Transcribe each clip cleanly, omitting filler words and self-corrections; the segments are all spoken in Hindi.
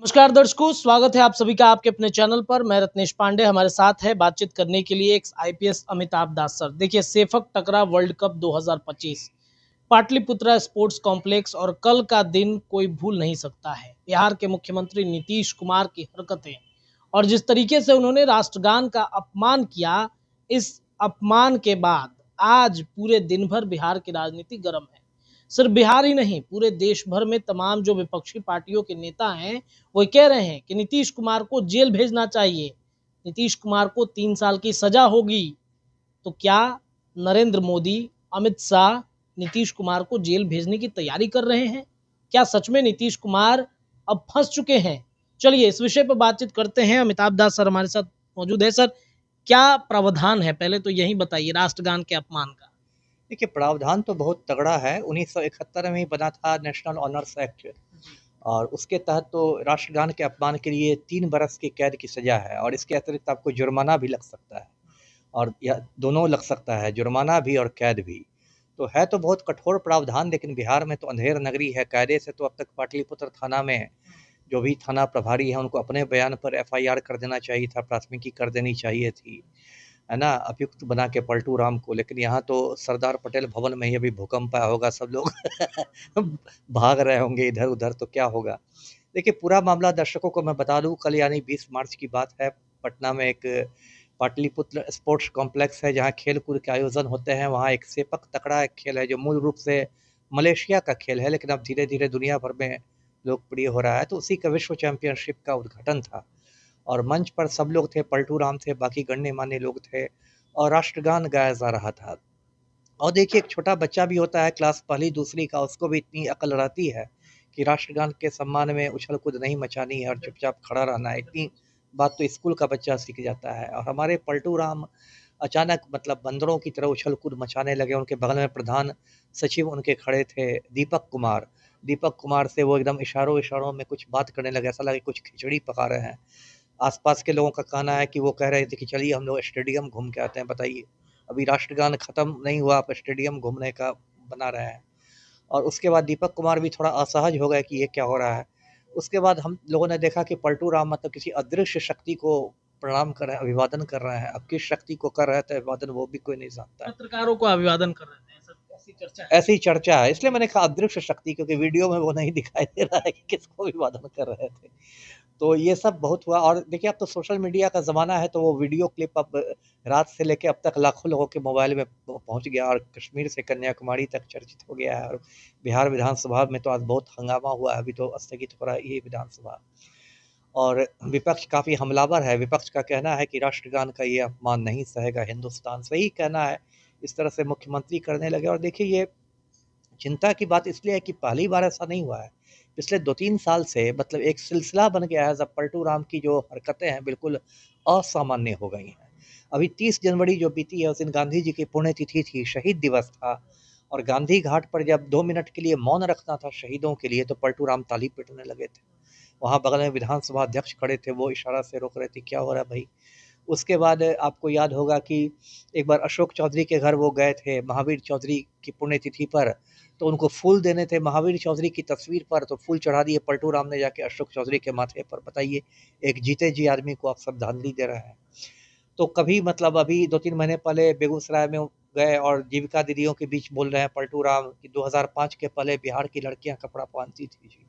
नमस्कार दर्शकों, स्वागत है आप सभी का आपके अपने चैनल पर। मैं रत्नेश पांडे, हमारे साथ है बातचीत करने के लिए ex IPS Amitabh Das sir. देखिए, sepak takraw world cup 2025 Pataliputra sports complex और कल का दिन कोई भूल नहीं सकता है। बिहार के मुख्यमंत्री नीतीश कुमार की हरकतें और जिस तरीके से उन्होंने राष्ट्रगान का अपमान किया, इस अपमान के बाद आज पूरे दिन भर बिहार की राजनीति गर्म है। सिर्फ बिहार ही नहीं, पूरे देश भर में तमाम जो विपक्षी पार्टियों के नेता हैं वो कह रहे हैं कि नीतीश कुमार को जेल भेजना चाहिए, नीतीश कुमार को 3 साल की सजा होगी। तो क्या नरेंद्र मोदी, अमित शाह नीतीश कुमार को जेल भेजने की तैयारी कर रहे हैं? क्या सच में नीतीश कुमार अब फंस चुके हैं? चलिए इस विषय पर बातचीत करते हैं। अमिताभ दास सर हमारे साथ मौजूद है। सर, क्या प्रावधान है, पहले तो यही बताइए राष्ट्रगान के अपमान का। देखिए, प्रावधान तो बहुत तगड़ा है। 1971 में ही बना था नेशनल ऑनर्स एक्ट, और उसके तहत तो राष्ट्रगान के अपमान के लिए 3 बरस की कैद की सज़ा है, और इसके अतिरिक्त आपको जुर्माना भी लग सकता है, और यह दोनों लग सकता है, जुर्माना भी और कैद भी। तो है तो बहुत कठोर प्रावधान, लेकिन बिहार में तो अंधेर नगरी है। कायदे से तो अब तक पाटलिपुत्र थाना में जो भी थाना प्रभारी है उनको अपने बयान पर एफआईआर कर देना चाहिए था, प्राथमिकी कर देनी चाहिए थी, है ना, अभियुक्त बना के पलटू राम को। लेकिन यहाँ तो सरदार पटेल भवन में ही अभी भूकंप आया होगा, सब लोग भाग रहे होंगे इधर उधर, तो क्या होगा। देखिए, पूरा मामला दर्शकों को मैं बता दूं, कल यानी 20 मार्च की बात है। पटना में एक पाटलिपुत्र स्पोर्ट्स कॉम्प्लेक्स है जहाँ खेल कूद के आयोजन होते हैं। वहाँ एक सेपक तकड़ा एक खेल है जो मूल रूप से मलेशिया का खेल है, लेकिन अब धीरे धीरे दुनिया भर में लोकप्रिय हो रहा है। तो उसी का विश्व चैंपियनशिप का उद्घाटन था, और मंच पर सब लोग थे, पलटू राम थे, बाकी गण्य-मान्य लोग थे, और राष्ट्रगान गाया जा रहा था। और देखिए, एक छोटा बच्चा भी होता है क्लास पहली दूसरी का, उसको भी इतनी अकल रहती है कि राष्ट्रगान के सम्मान में उछल कूद नहीं मचानी है और चुपचाप खड़ा रहना है। इतनी बात तो स्कूल का बच्चा सीख जाता है। और हमारे पलटू राम अचानक मतलब बंदरों की तरह उछल कूद मचाने लगे। उनके बगल में प्रधान सचिव उनके खड़े थे, दीपक कुमार। दीपक कुमार से वो एकदम इशारों इशारों में कुछ बात करने लगे, ऐसा लगे कुछ खिचड़ी पका रहे हैं। आसपास के लोगों का कहना है कि वो कह रहे थे कि चलिए हम लोग स्टेडियम घूम के आते हैं। बताइए, अभी राष्ट्रगान खत्म नहीं हुआ, आप स्टेडियम घूमने का बना रहे हैं। और उसके बाद दीपक कुमार भी थोड़ा असहज हो गए कि ये क्या हो रहा है। उसके बाद हम लोगों ने देखा कि पलटू राम मतलब किसी अदृश्य शक्ति को प्रणाम कर रहे हैं, अभिवादन कर रहे हैं। अब किस शक्ति को कर रहे थे अभिवादन, वो भी कोई नहीं जानता है। पत्रकारों को अभिवादन कर रहे थे, ऐसी चर्चा है। ऐसी चर्चा है, इसलिए मैंने कहा अदृश्य शक्ति, क्योंकि वीडियो में वो नहीं दिखाई दे रहा है कि किसको अभिवादन कर रहे थे। तो ये सब बहुत हुआ। और देखिए, अब तो सोशल मीडिया का ज़माना है, तो वो वीडियो क्लिप अब रात से लेके अब तक लाखों लोगों के मोबाइल में पहुंच गया, और कश्मीर से कन्याकुमारी तक चर्चित हो गया है। और बिहार विधानसभा में तो आज बहुत हंगामा हुआ है, अभी तो स्थगित हो रहा है ये विधानसभा। और विपक्ष काफ़ी हमलावर है। विपक्ष का कहना है कि राष्ट्रगान का ये अपमान नहीं सहेगा हिंदुस्तान। सही कहना है, इस तरह से मुख्यमंत्री करने लगे। और देखिए, ये चिंता की बात इसलिए है कि पहली बार ऐसा नहीं हुआ है। पिछले 2-3 साल से मतलब एक सिलसिला बन गया है, जब पलटू राम की जो हरकतें हैं बिल्कुल असामान्य हो गई हैं। अभी 30 जनवरी जो बीती है उस दिन गांधी जी की पुण्यतिथि थी, शहीद दिवस था, और गांधी घाट पर जब 2 मिनट के लिए मौन रखना था शहीदों के लिए, तो पलटू राम ताली पीटने लगे थे। वहाँ बगल में विधानसभा अध्यक्ष खड़े थे, वो इशारा से रोक रहे थे, क्या हो रहा है भाई। उसके बाद आपको याद होगा कि एक बार अशोक चौधरी के घर वो गए थे महावीर चौधरी की पुण्यतिथि पर, तो उनको फूल देने थे महावीर चौधरी की तस्वीर पर, तो फूल चढ़ा दिए पलटू राम ने जाके अशोक चौधरी के माथे पर। बताइए, एक जीते जी आदमी को आप श्रद्धांजलि दे रहे हैं। तो कभी मतलब अभी 2-3 महीने पहले बेगूसराय में गए और जीविका दीदियों के बीच बोल रहे हैं पलटू राम कि 2005 के पहले बिहार की लड़कियां कपड़ा पहनती थी जी।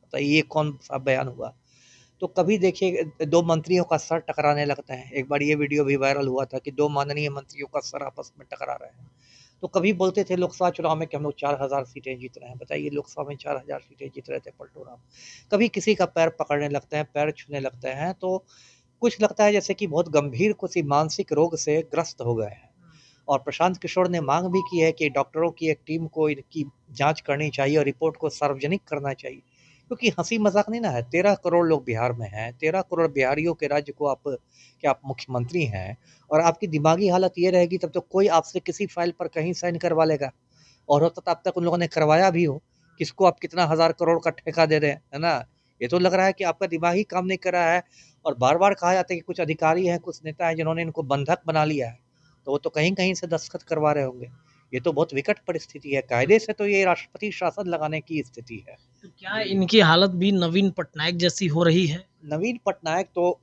बताइए, ये कौन सा बयान हुआ। तो कभी देखिए, 2 मंत्रियों का सर टकराने लगता है। एक बार ये वीडियो भी वायरल हुआ था कि 2 माननीय मंत्रियों का सर आपस में टकरा रहे हैं। तो कभी बोलते थे लोकसभा चुनाव में कि हम लोग 4000 सीटें जीत रहे हैं। बताइए, लोकसभा में 4000 सीटें जीत रहे थे पलटू राम। कभी किसी का पैर पकड़ने लगते हैं, पैर छूने लगते हैं, तो कुछ लगता है जैसे कि बहुत गंभीर किसी मानसिक रोग से ग्रस्त हो गए हैं। और प्रशांत किशोर ने मांग भी की है कि डॉक्टरों की एक टीम को इनकी जांच करनी चाहिए और रिपोर्ट को सार्वजनिक करना चाहिए, क्योंकि हंसी मजाक नहीं ना है। 13 करोड़ लोग बिहार में हैं, 13 करोड़ बिहारियों के राज्य को आप क्या आप मुख्यमंत्री हैं, और आपकी दिमागी हालत ये रहेगी तब तो कोई आपसे किसी फाइल पर कहीं साइन करवा लेगा। और होता तो अब तक उन लोगों ने करवाया भी हो। किसको आप कितना हजार करोड़ का ठेका दे रहे हैं, है ना। ये तो लग रहा है कि आपका दिमाग ही काम नहीं कर रहा है। और बार बार कहा जाता है कि कुछ अधिकारी हैं, कुछ नेता हैं जिन्होंने इनको बंधक बना लिया है, तो वो तो कहीं कहीं से दस्तखत करवा रहे होंगे। ये तो बहुत विकट परिस्थिति है। कायदे से तो ये राष्ट्रपति शासन लगाने की स्थिति है। तो क्या इनकी हालत भी नवीन पटनायक जैसी हो रही है? नवीन पटनायक तो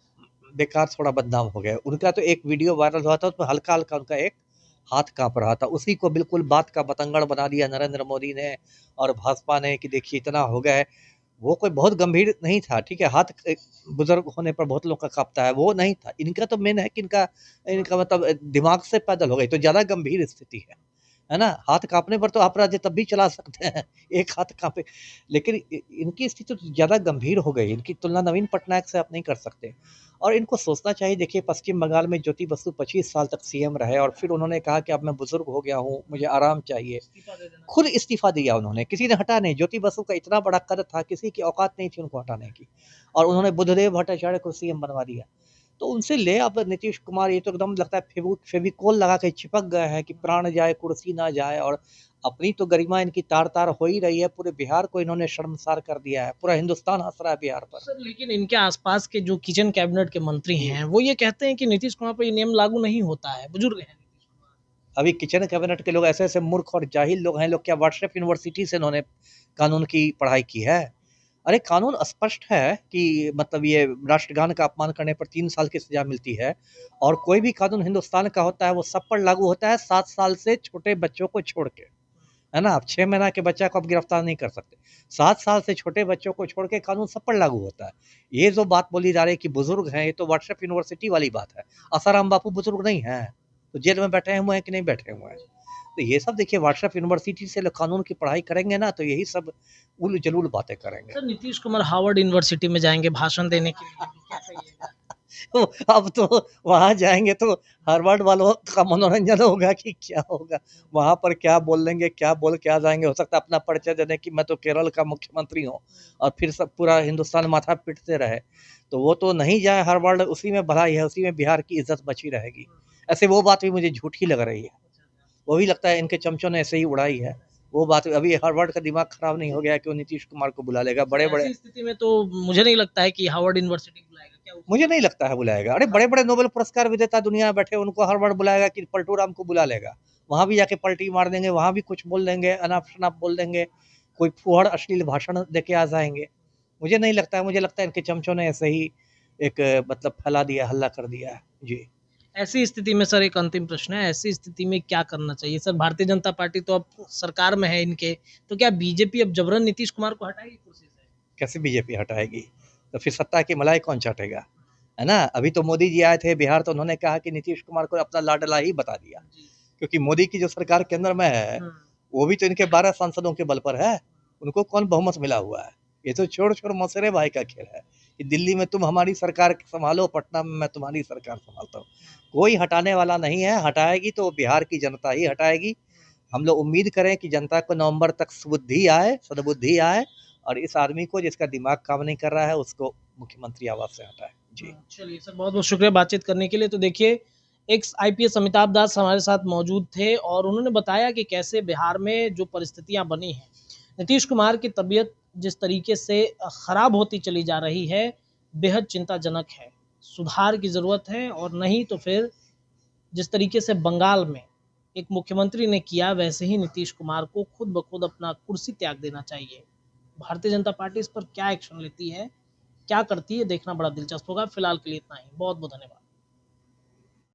बेकार थोड़ा बदनाम हो गए। उनका तो एक वीडियो वायरल हुआ था, उसमें हल्का-हल्का उनका एक हाथ काँप रहा था। उसी को बिल्कुल बात का बतंगड़ बना दिया नरेंद्र मोदी ने और भाजपा ने कि देखिए इतना हो गया है। वो कोई बहुत गंभीर नहीं था, ठीक है? हाथ बुज़ुर्ग होने पर बहुत लोग का काँपता है, वो नहीं था। इनका तो मेन है कि इनका इनका मतलब दिमाग से पैदल हो गई, तो ज़्यादा गंभीर स्थिति है ना? हाथ काँपने पर तो आप राज्य तब भी चला सकते हैं, एक हाथ काँपे। लेकिन इनकी स्थिति तो ज़्यादा गंभीर हो गई, इनकी तुलना नवीन पटनायक से आप नहीं कर सकते। और इनको सोचना चाहिए। देखिए पश्चिम बंगाल में ज्योति बसु 25 साल तक सीएम रहे और फिर उन्होंने कहा कि अब मैं बुजुर्ग हो गया हूँ, मुझे आराम चाहिए। खुद इस्तीफा दिया उन्होंने, किसी ने हटा नहीं। ज्योति बसु का इतना बड़ा कद था, किसी की औकात नहीं थी उनको हटाने की, और उन्होंने बुद्धदेव भट्टाचार्य को सीएम बनवा दिया। तो उनसे ले अब नीतीश कुमार, ये तो एकदम लगता है फेविकोल लगा के चिपक गए हैं कि प्राण जाए कुर्सी ना जाए। और अपनी तो गरिमा इनकी तार-तार हो ही रही है, पूरे बिहार को इन्होंने शर्मसार कर दिया है, पूरा हिंदुस्तान हँस रहा है बिहार पर। सर लेकिन इनके आसपास के जो किचन कैबिनेट के मंत्री जी। हैं, वो ये कहते हैं कि नीतीश कुमार पर ये नियम लागू नहीं होता है, बुजुर्ग हैं नीतीश कुमार। अभी किचन कैबिनेट के लोग ऐसे-ऐसे मूर्ख और जाहिल लोग हैं, लोग क्या व्हाट्सएप यूनिवर्सिटी से इन्होंने कानून की पढ़ाई की है? अरे कानून स्पष्ट है कि मतलब ये राष्ट्रगान का अपमान करने पर 3 साल की सज़ा मिलती है, और कोई भी कानून हिंदुस्तान का होता है वो सब पर लागू होता है, 7 साल से छोटे बच्चों को छोड़ के, है ना? आप 6 महीना के बच्चा को आप गिरफ्तार नहीं कर सकते। 7 साल से छोटे बच्चों को छोड़ के कानून सब पर लागू होता है। ये जो बात बोली जा रही है कि बुज़ुर्ग हैं, ये तो व्हाट्सएप यूनिवर्सिटी वाली बात है। आसाराम बापू बुज़ुर्ग नहीं हैं, तो जेल में बैठे हुए हैं कि नहीं बैठे हुए हैं। तो ये सब देखिए व्हाट्सएप यूनिवर्सिटी से लोग कानून की पढ़ाई करेंगे ना, तो यही सब उल-जलूल बातें करेंगे। Sir Nitish Kumar Harvard university में जाएँगे भाषण देने के लिए, क्या कहिएगा? तो अब तो वहाँ जाएँगे तो हार्वर्ड वालों का मनोरंजन होगा कि क्या होगा? वहाँ पर क्या बोल लेंगे, क्या बोल के आ जाएँगे? हो सकता है अपना परिचय दे दें कि मैं तो केरल का मुख्यमंत्री हूँ, और फिर सब पूरा हिंदुस्तान माथा पीटते रहे। तो वो तो नहीं जाए हार्वर्ड, उसी में भलाई है, उसी में बिहार की इज़्ज़त बची रहेगी। ऐसे वो बात भी मुझे झूठी लग रही है। वो भी लगता है इनके चमचों ने ऐसे ही उड़ाई है। वो बात अभी हार्वर्ड का दिमाग खराब नहीं हो गया कि वो नीतीश कुमार को बुला लेगा। बड़े-बड़े, ऐसी स्थिति में तो मुझे नहीं लगता है कि हार्वर्ड यूनिवर्सिटी बुलाएगा, क्या उस मुझे नहीं लगता है बुलाएगा। अरे बड़े-बड़े नोबेल पुरस्कार विजेता दुनिया में बैठे, उनको हार्वर्ड बुलाएगा कि पलटू राम को बुला लेगा। वहाँ भी जाके पलटी मार देंगे, वहाँ भी कुछ बोल देंगे, अनाप-शनाप बोल देंगे, कोई फूहड़ अश्लील भाषण दे के आ जाएँगे। मुझे नहीं लगता है, मुझे लगता है इनके चमचों ने ऐसे ही एक मतलब फैला दिया, हल्ला कर दिया है। जी। ऐसी स्थिति में सर एक अंतिम प्रश्न है, ऐसी स्थिति में क्या करना चाहिए? सर भारतीय जनता पार्टी तो अब सरकार में है इनके, तो क्या बीजेपी अब जबरन नीतीश कुमार को हटाएगी कुर्सी से? कैसे बीजेपी हटाएगी? तो फिर सत्ता की मलाई कौन चाटेगा? है ना? अभी तो मोदी जी आए थे बिहार, तो उन्होंने कहा कि नीतीश कुमार को अपना लाडला ही बता दिया। जी। क्योंकि मोदी की जो सरकार केंद्र में है, हुँ। वो भी तो इनके 12 सांसदों के बल पर है। उनको कौन बहुमत मिला हुआ है? ये तो चोर-चोर मौसेरे भाई का खेल है कि दिल्ली में तुम हमारी सरकार सँभालो, पटना में मैं तुम्हारी सरकार सँभालता हूँ। कोई हटाने वाला नहीं है, हटाएगी तो बिहार की जनता ही हटाएगी। हम लोग उम्मीद करें कि जनता को नवंबर तक सुबुद्धि आए, सद्बुद्धि आए, और इस आदमी को जिसका दिमाग काम नहीं कर रहा है, उसको मुख्यमंत्री आवास से हटाएँ। जी। चलिए सर बहुत-बहुत शुक्रिया बातचीत करने के लिए। तो देखिए एक्स आईपीएस अमिताभ दास हमारे साथ मौजूद थे और उन्होंने बताया कि कैसे बिहार में जो परिस्थितियाँ बनी हैं, नीतीश कुमार की तबीयत जिस तरीके से खराब होती चली जा रही है, बेहद चिंताजनक है। सुधार की ज़रूरत है और नहीं तो फिर जिस तरीके से बंगाल में एक मुख्यमंत्री ने किया, वैसे ही नीतीश कुमार को खुद ब खुद अपना कुर्सी त्याग देना चाहिए। भारतीय जनता पार्टी इस पर क्या एक्शन लेती है, क्या करती है, देखना बड़ा दिलचस्प होगा। फिलहाल के लिए इतना ही। बहुत-बहुत धन्यवाद।